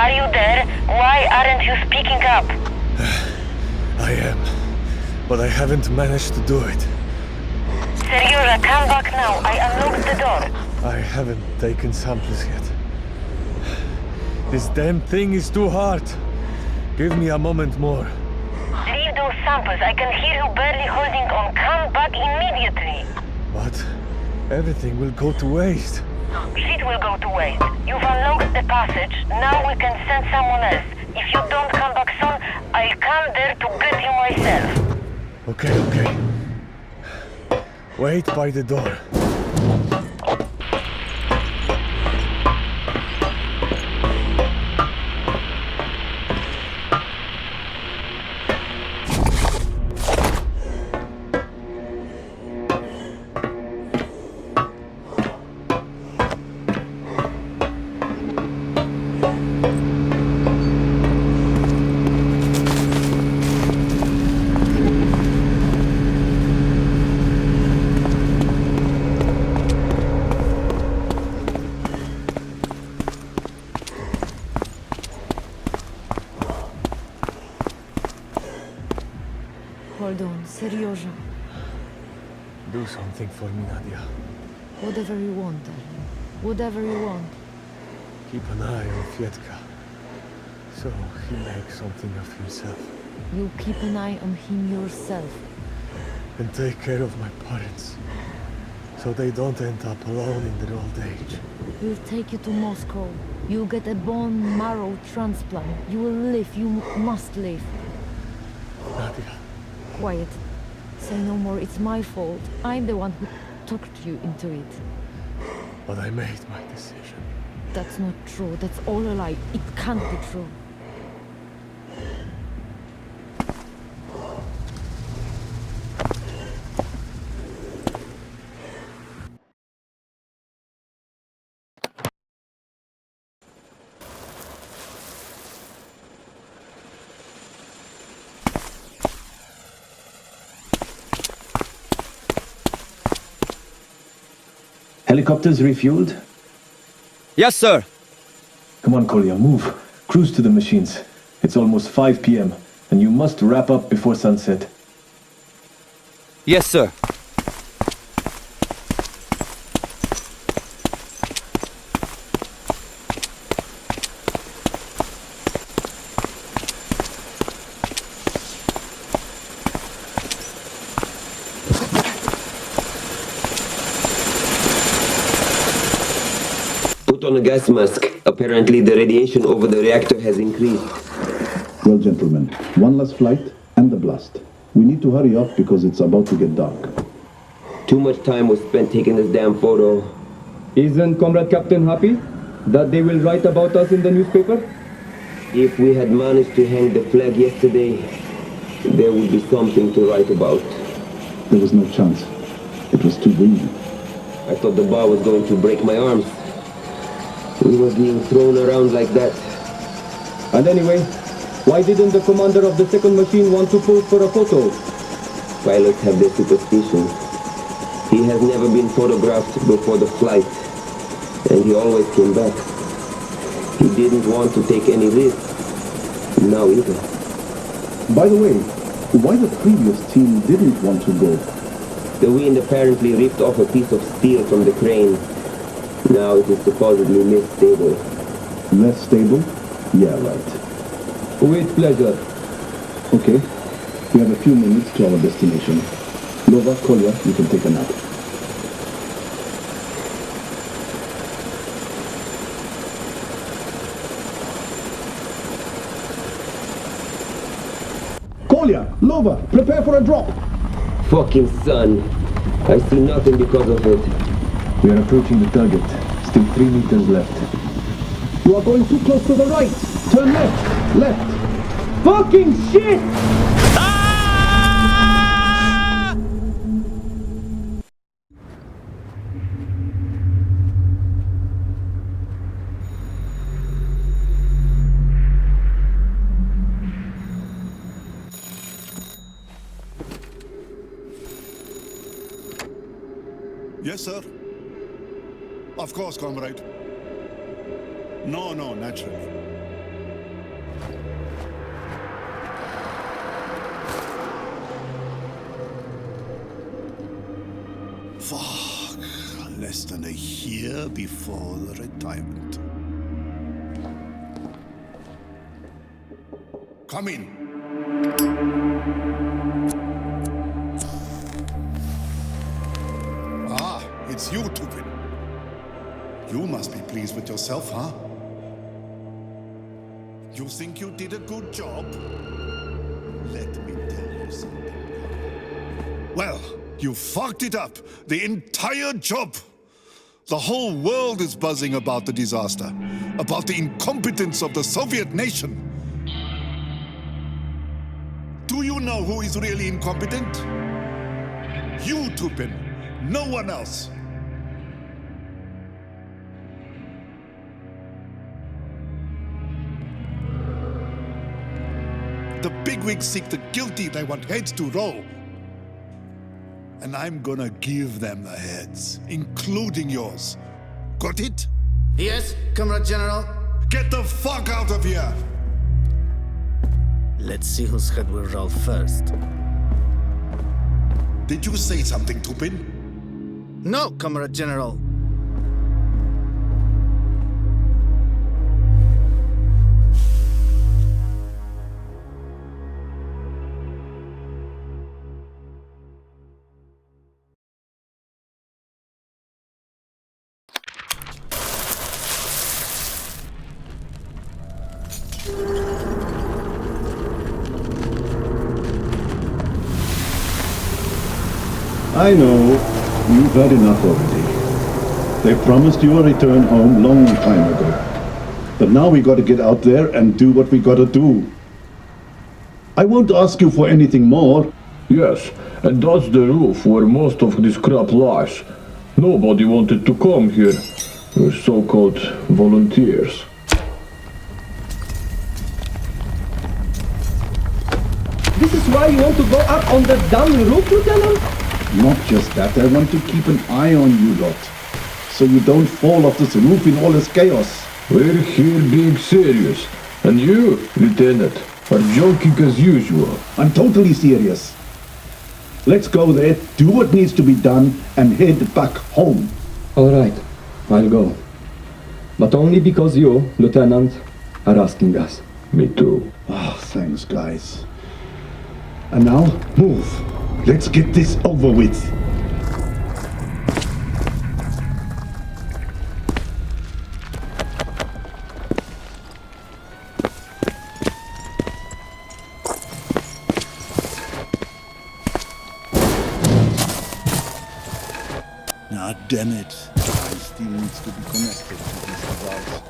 Are you there? Why aren't you speaking up? I am, but I haven't managed to do it. Serioza, come back now. I unlocked the door. I haven't taken samples yet. This damn thing is too hard. Give me a moment more. Leave those samples. I can hear you barely holding on. Come back immediately. But everything will go to waste. Shit will go to waste. You've unlocked the passage. Now we can send someone else. If you don't come back soon, I'll come there to get you myself. Okay. Wait by the door. Hold on, Serioza. Do something for me, Nadia. Whatever you want, darling. Whatever you want. Keep an eye on Fietka, so he makes something of himself. You keep an eye on him yourself. And take care of my parents, so they don't end up alone in their old age. We'll take you to Moscow. You'll get a bone marrow transplant. You will live. You must live. Nadia. Quiet. Say no more. It's my fault. I'm the one who talked you into it. But I made my decision. That's not true. That's all a lie. It can't be true. Helicopters refueled? Yes, sir. Come on, Kolya, move. Cruise to the machines. It's almost 5 p.m., and you must wrap up before sunset. Yes, sir. Put on a gas mask. Apparently the radiation over the reactor has increased. Well, gentlemen, one last flight and the blast. We need to hurry up because it's about to get dark. Too much time was spent taking this damn photo. Isn't Comrade Captain happy that they will write about us in the newspaper? If we had managed to hang the flag yesterday, there would be something to write about. There was no chance. It was too windy. I thought the bar was going to break my arms. We were being thrown around like that. And anyway, why didn't the commander of the second machine want to pose for a photo? Pilots have their superstitions. He has never been photographed before the flight, and he always came back. He didn't want to take any risks. Now either. By the way, why the previous team didn't want to go? The wind apparently ripped off a piece of steel from the crane. Now it is supposedly less stable. Less stable? Yeah, right. With pleasure. Okay. We have a few minutes to our destination. Lova, Kolya, you can take a nap. Kolya, Lova, prepare for a drop. Fucking sun. I see nothing because of it. We are approaching the target. Still 3 meters left. You are going too close to the right. Turn left. Left. Fucking shit! Yes, sir. Of course, comrade. No, naturally. less than a year before the retirement. Come in. Ah, it's you, Tupin. You must be pleased with yourself, huh? You think you did a good job? Let me tell you something. Well, you fucked it up. The entire job. The whole world is buzzing about the disaster, about the incompetence of the Soviet nation. Do you know who is really incompetent? You, Tupin. No one else. The bigwigs seek the guilty, they want heads to roll. And I'm gonna give them the heads, including yours. Got it? Yes, Comrade General. Get the fuck out of here! Let's see whose head will roll first. Did you say something, Tupin? No, Comrade General. I know, you've had enough already. They promised you a return home long time ago. But now we gotta get out there and do what we gotta do. I won't ask you for anything more. Yes, and that's the roof where most of this crap lies. Nobody wanted to come here. We're so-called volunteers. This is why you want to go up on the damn roof, Lieutenant? Not just that, I want to keep an eye on you lot. So you don't fall off this roof in all this chaos. We're here being serious. And you, Lieutenant, are joking as usual. I'm totally serious. Let's go there, do what needs to be done, and head back home. All right, I'll go. But only because you, Lieutenant, are asking us. Me too. Oh, thanks, guys. And now, move. Let's get this over with. Ah, damn it. I still needs to be connected to this device.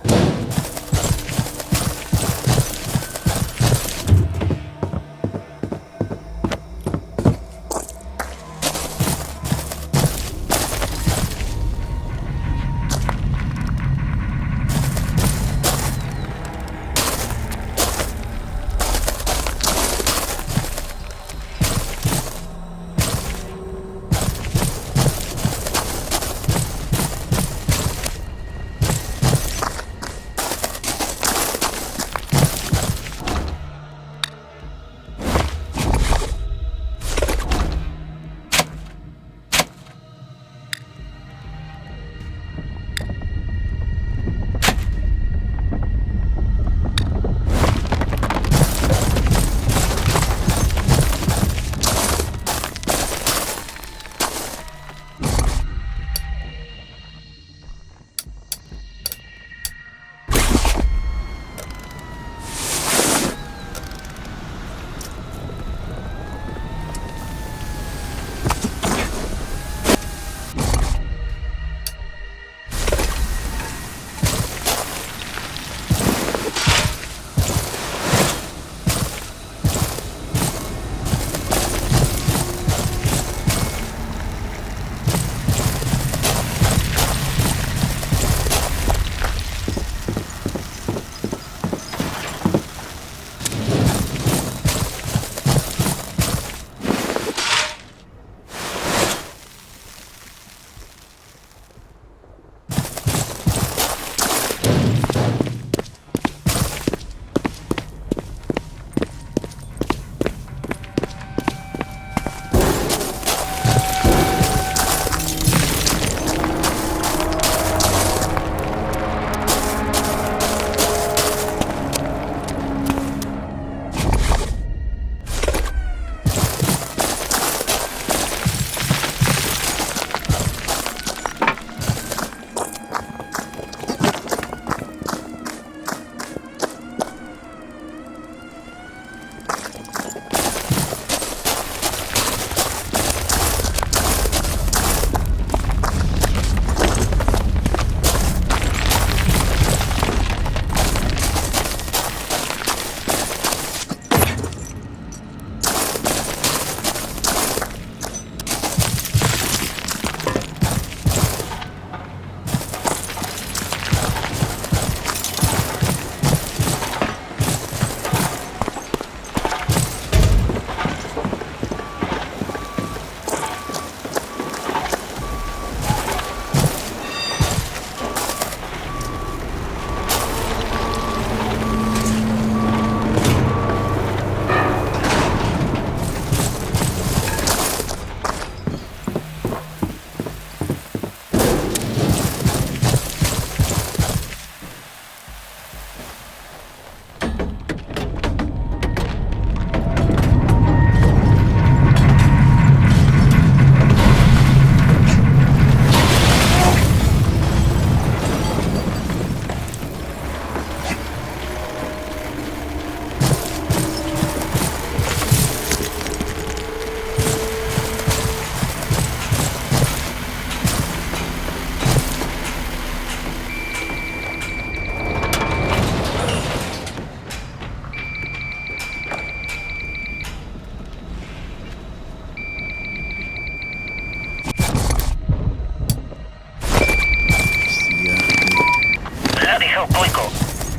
help Boyko.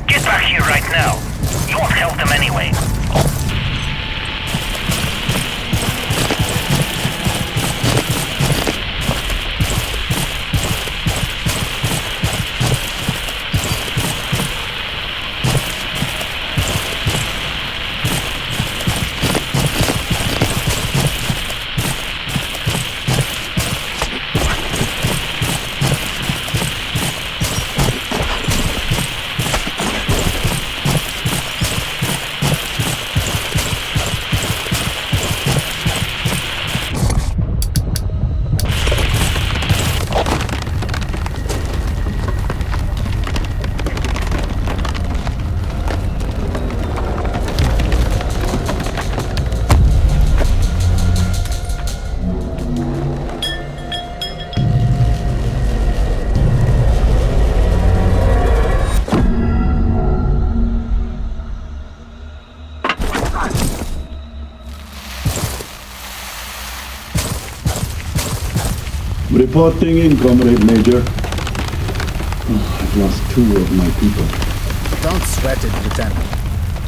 Get back here right now. You won't help them anyway. Reporting in, Comrade Major. Oh, I've lost 2 of my people. Don't sweat it, Lieutenant.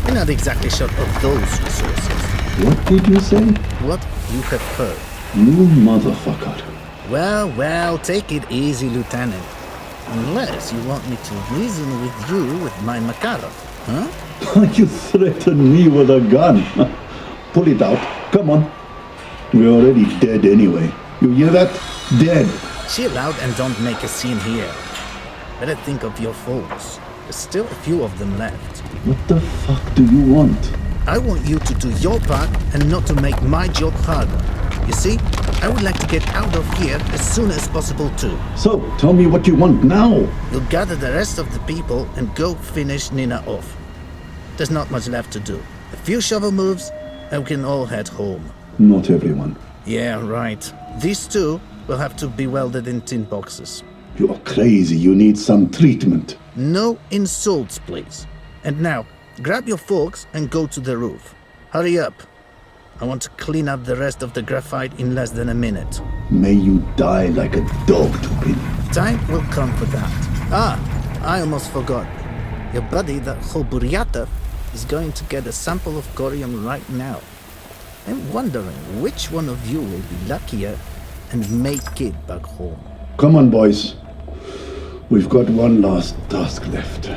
We're not exactly short of those resources. What did you say? What you have heard. You motherfucker. Well, take it easy, Lieutenant. Unless you want me to reason with you with my Makarov, huh? You threaten me with a gun. Pull it out. Come on. We're already dead anyway. You hear that? Dead. Chill out and don't make a scene here. Better think of your folks. There's still a few of them left. What the fuck do you want? I want you to do your part and not to make my job harder. You see, I would like to get out of here as soon as possible too. So, tell me what you want now. You'll gather the rest of the people and go finish Nina off. There's not much left to do. A few shovel moves and we can all head home. Not everyone. Yeah, right. These 2 will have to be welded in tin boxes. You're crazy. You need some treatment. No insults, please. And now, grab your forks and go to the roof. Hurry up. I want to clean up the rest of the graphite in less than a minute. May you die like a dog, Tupin. Time will come for that. I almost forgot. Your buddy, the Khoburyatov, is going to get a sample of corium right now. I'm wondering which one of you will be luckier and make it back home. Come on, boys. We've got one last task left.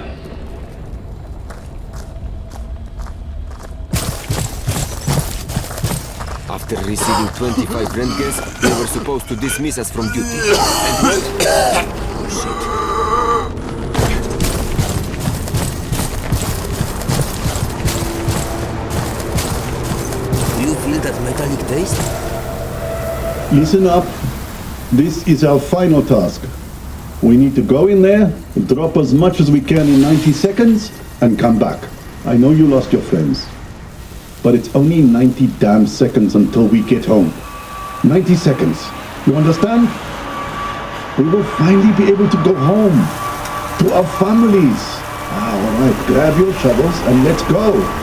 After receiving 25 rentgens, they were supposed to dismiss us from duty. And well... Oh, shit. Do you feel that metallic taste? Listen up. This is our final task. We need to go in there, drop as much as we can in 90 seconds, and come back. I know you lost your friends. But it's only 90 damn seconds until we get home. 90 seconds. You understand? We will finally be able to go home. To our families. All right, grab your shovels and let's go.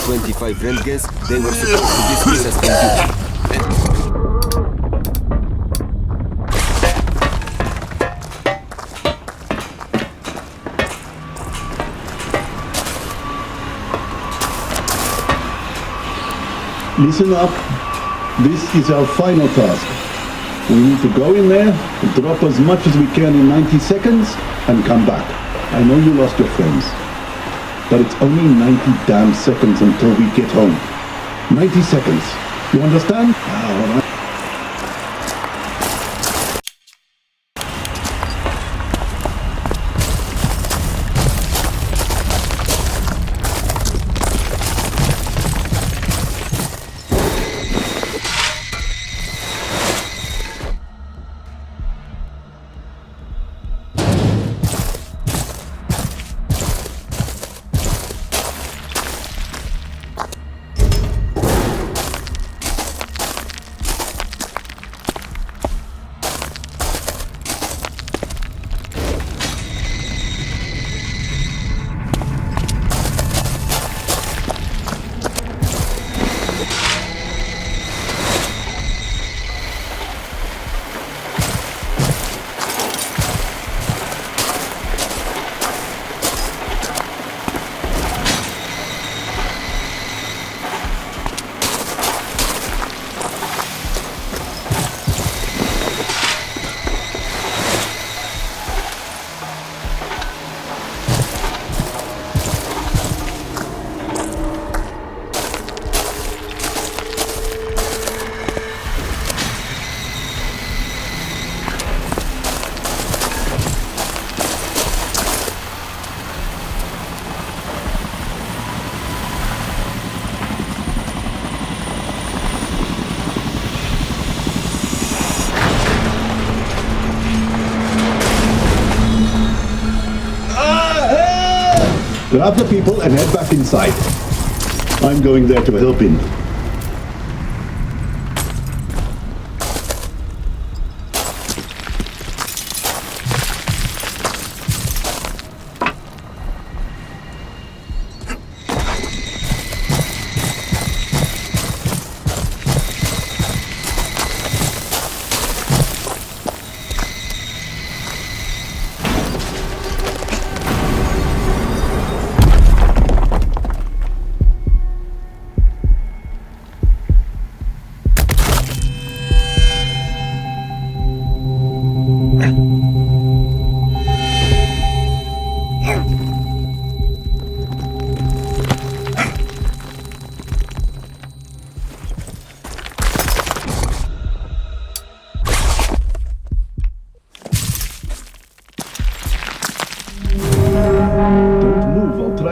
25 Rentgens, they were supposed to dismiss us from duty. Listen up. This is our final task. We need to go in there, drop as much as we can in 90 seconds, and come back. I know you lost your friends, but it's only 90 damn seconds until we get home. 90 seconds. You understand? All right. Grab the people and head back inside. I'm going there to help him.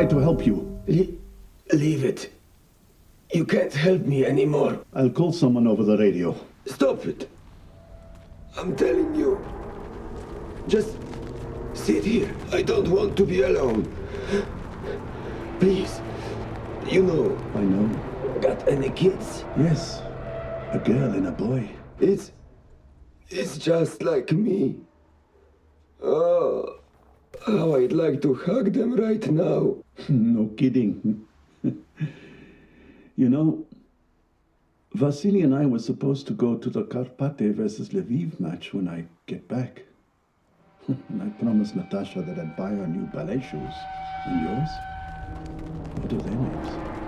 To help you. Leave it. You can't help me anymore. I'll call someone over the radio. Stop it. I'm telling you. Just sit here. I don't want to be alone. Please. You know. I know. Got any kids? Yes. A girl and a boy. It's just like me. Oh. How I'd like to hug them right now. No kidding. You know, Vasily and I were supposed to go to the Karpate versus Lviv match when I get back. And I promised Natasha that I'd buy her new ballet shoes. And yours? What are their names?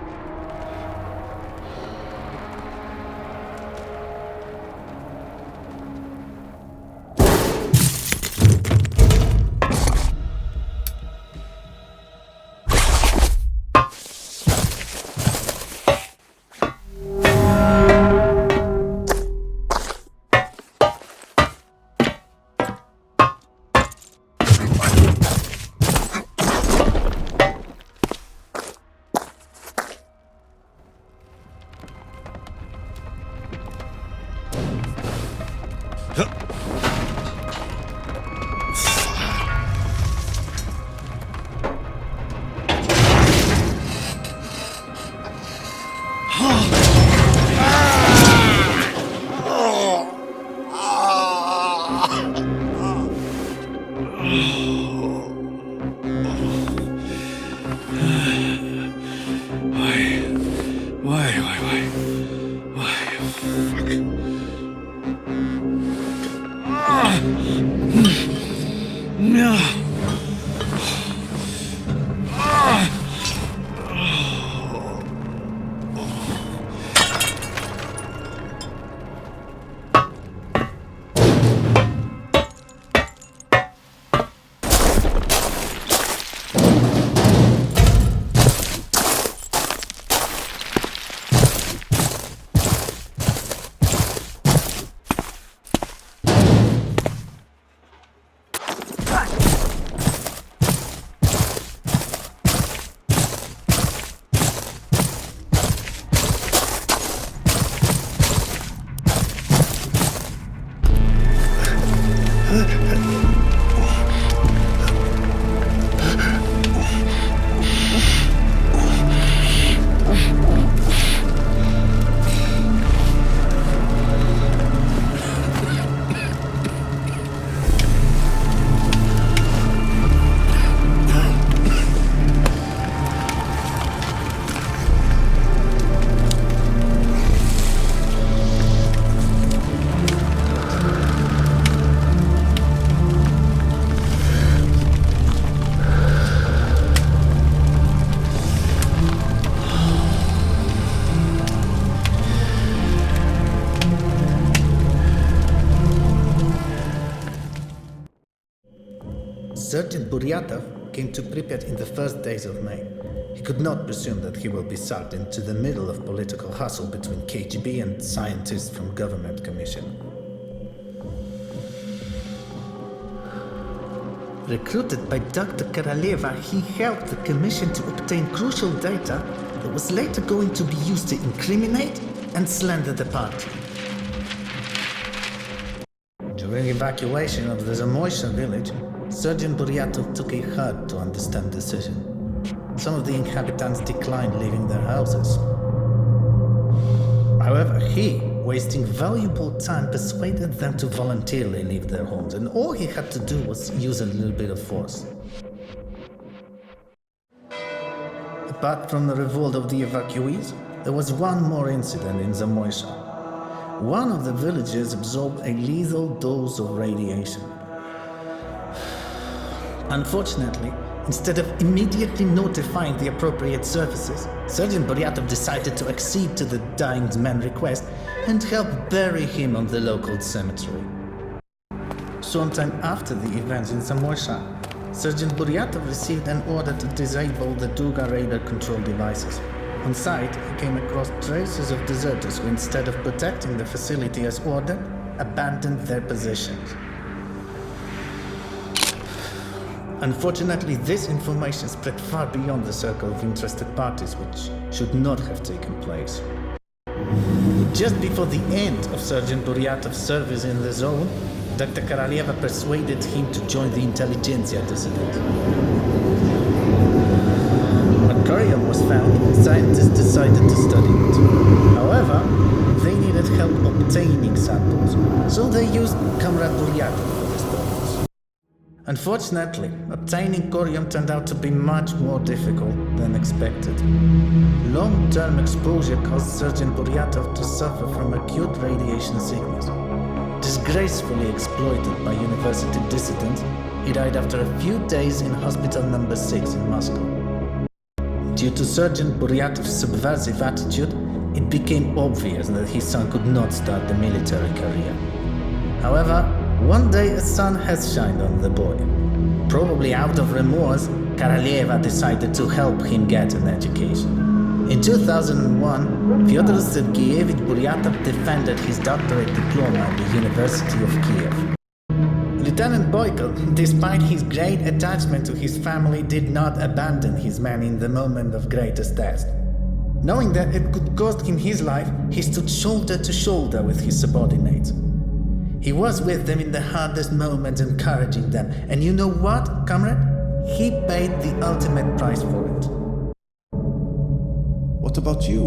Sergeant Buryatov came to Pripyat in the first days of May. He could not presume that he will be sucked into the middle of political hustle between KGB and scientists from Government Commission. Recruited by Dr. Karaleva, he helped the Commission to obtain crucial data that was later going to be used to incriminate and slander the party. During evacuation of the Zamoysha village, Sergeant Buryatov took a hard to understand decision. Some of the inhabitants declined leaving their houses. However, he, wasting valuable time, persuaded them to voluntarily leave their homes, and all he had to do was use a little bit of force. Apart from the revolt of the evacuees, there was one more incident in Zamoysha. One of the villagers absorbed a lethal dose of radiation. Unfortunately, instead of immediately notifying the appropriate services, Sergeant Buryatov decided to accede to the dying man's request and help bury him on the local cemetery. Sometime after the events in Zamoysha, Sergeant Buryatov received an order to disable the Duga radar control devices. On site, he came across traces of deserters who, instead of protecting the facility as ordered, abandoned their positions. Unfortunately, this information spread far beyond the circle of interested parties, which should not have taken place. Just before the end of Sergeant Buryatov's service in the zone, Dr. Karaleva persuaded him to join the intelligentsia dissident. When corium was found, scientists decided to study it. However, they needed help obtaining samples, so they used Comrade Buryatov for this purpose. Unfortunately, obtaining corium turned out to be much more difficult than expected. Long-term exposure caused Sergeant Buryatov to suffer from acute radiation sickness. Disgracefully exploited by university dissidents, he died after a few days in Hospital No. 6 in Moscow. Due to Sergeant Buryatov's subversive attitude, it became obvious that his son could not start the military career. However, one day a sun has shined on the boy. Probably out of remorse, Karaleva decided to help him get an education. In 2001, Fyodor Sergeyevich Buryatov defended his doctorate diploma at the University of Kiev. Lieutenant Boyko, despite his great attachment to his family, did not abandon his men in the moment of greatest test. Knowing that it could cost him his life, he stood shoulder to shoulder with his subordinates. He was with them in the hardest moments, encouraging them. And you know what, comrade? He paid the ultimate price for it. What about you,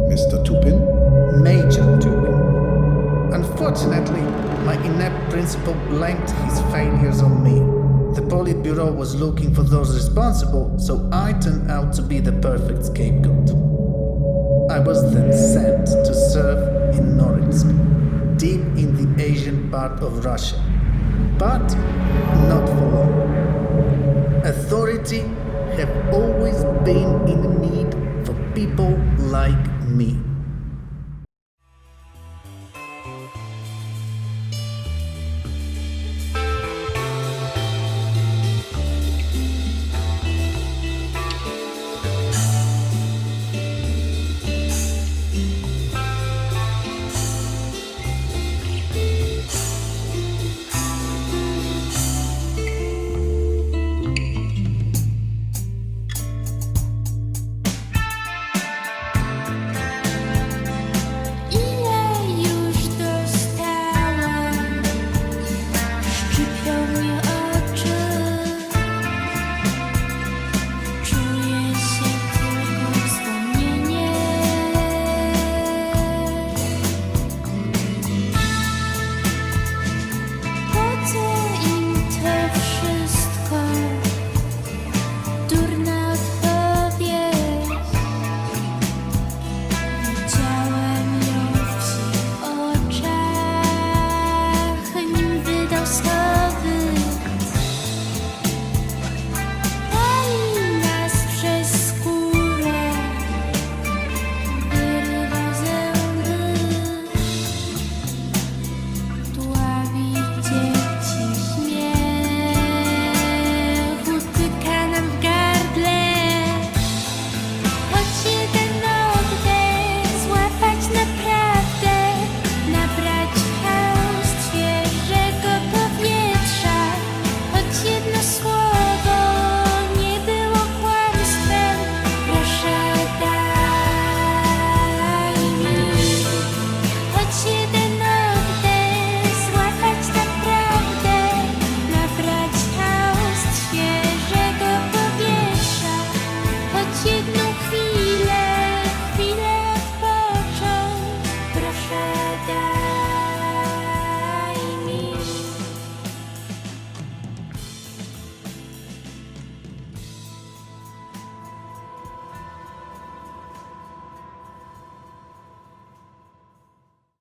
Mr. Tupin? Major Tupin. Unfortunately, my inept principal blamed his failures on me. The Politburo was looking for those responsible, so I turned out to be the perfect scapegoat. I was then sent to serve in Norilsk, deep in the Asian part of Russia. but not for long. Authority have always been in need for people like me.